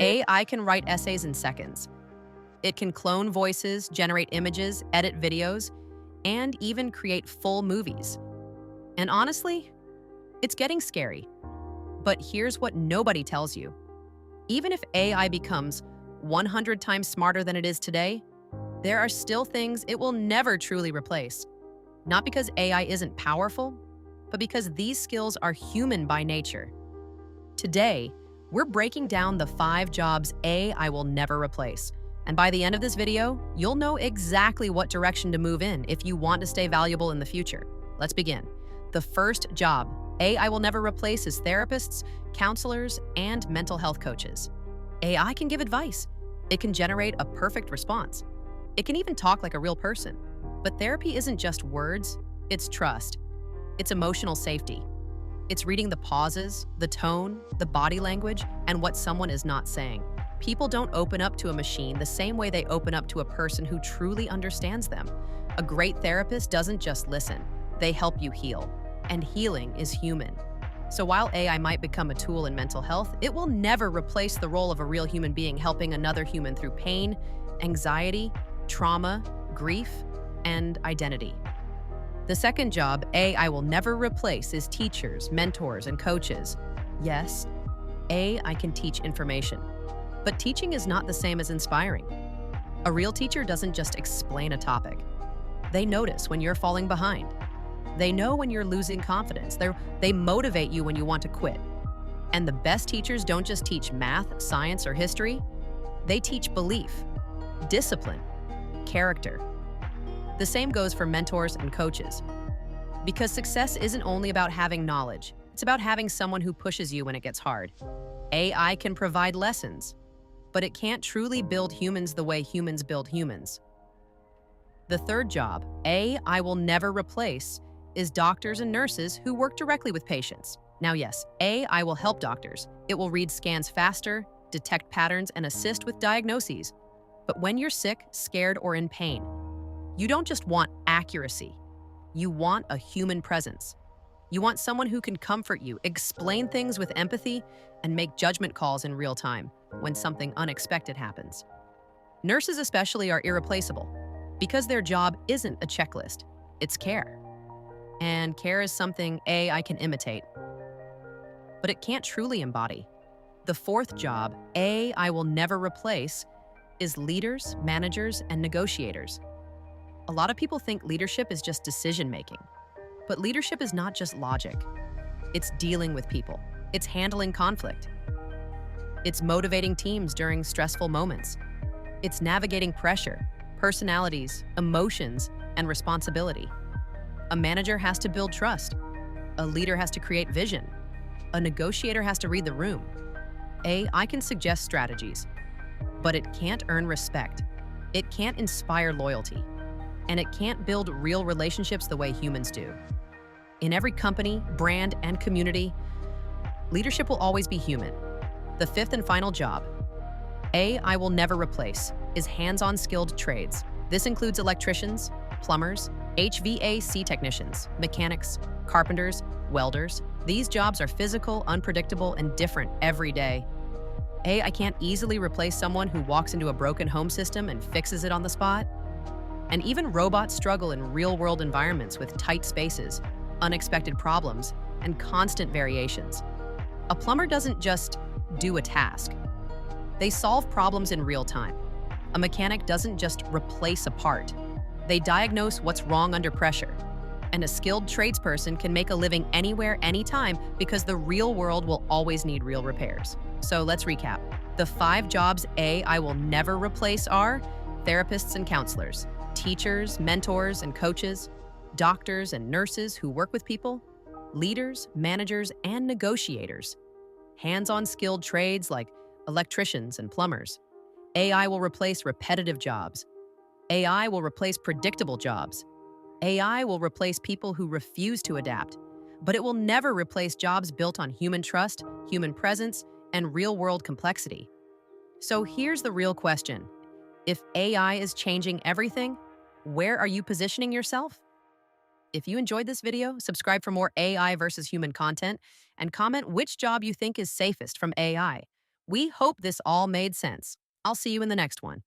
AI can write essays in seconds. It can clone voices, generate images, edit videos, and even create full movies. And honestly, it's getting scary. But here's what nobody tells you. Even if AI becomes 100 times smarter than it is today, there are still things it will never truly replace. Not because AI isn't powerful, but because these skills are human by nature. Today, we're breaking down the 5 jobs AI will never replace. And by the end of this video, you'll know exactly what direction to move in if you want to stay valuable in the future. Let's begin. The first job AI will never replace is therapists, counselors, and mental health coaches. AI can give advice. It can generate a perfect response. It can even talk like a real person. But therapy isn't just words, it's trust. It's emotional safety. It's reading the pauses, the tone, the body language, and what someone is not saying. People don't open up to a machine the same way they open up to a person who truly understands them. A great therapist doesn't just listen, they help you heal. And healing is human. So while AI might become a tool in mental health, it will never replace the role of a real human being helping another human through pain, anxiety, trauma, grief, and identity. The second job AI will never replace is teachers, mentors, and coaches. Yes, AI can teach information, but teaching is not the same as inspiring. A real teacher doesn't just explain a topic. They notice when you're falling behind. They know when you're losing confidence. They motivate you when you want to quit. And the best teachers don't just teach math, science, or history. They teach belief, discipline, character. The same goes for mentors and coaches. Because success isn't only about having knowledge, it's about having someone who pushes you when it gets hard. AI can provide lessons, but it can't truly build humans the way humans build humans. The third job AI will never replace is doctors and nurses who work directly with patients. Now, yes, AI will help doctors. It will read scans faster, detect patterns, and assist with diagnoses. But when you're sick, scared, or in pain, you don't just want accuracy. You want a human presence. You want someone who can comfort you, explain things with empathy, and make judgment calls in real time when something unexpected happens. Nurses especially are irreplaceable because their job isn't a checklist, it's care. And care is something AI can imitate, but it can't truly embody. The fourth job AI will never replace is leaders, managers, and negotiators. A lot of people think leadership is just decision-making, but leadership is not just logic. It's dealing with people. It's handling conflict. It's motivating teams during stressful moments. It's navigating pressure, personalities, emotions, and responsibility. A manager has to build trust. A leader has to create vision. A negotiator has to read the room. AI can suggest strategies, but it can't earn respect. It can't inspire loyalty. And it can't build real relationships the way humans do. In every company, brand, and community, leadership will always be human. The fifth and final job AI will never replace is hands-on skilled trades. This includes electricians, plumbers, HVAC technicians, mechanics, carpenters, welders. These jobs are physical, unpredictable, and different every day. AI can't easily replace someone who walks into a broken home system and fixes it on the spot. And even robots struggle in real-world environments with tight spaces, unexpected problems, and constant variations. A plumber doesn't just do a task. They solve problems in real time. A mechanic doesn't just replace a part. They diagnose what's wrong under pressure. And a skilled tradesperson can make a living anywhere, anytime, because the real world will always need real repairs. So let's recap. The 5 jobs AI will never replace are therapists and counselors, teachers, mentors, and coaches, doctors and nurses who work with people, leaders, managers, and negotiators, hands-on skilled trades like electricians and plumbers. AI will replace repetitive jobs. AI will replace predictable jobs. AI will replace people who refuse to adapt, but it will never replace jobs built on human trust, human presence, and real-world complexity. So here's the real question. If AI is changing everything, where are you positioning yourself? If you enjoyed this video, subscribe for more AI versus human content, and comment which job you think is safest from AI. We hope this all made sense. I'll see you in the next one.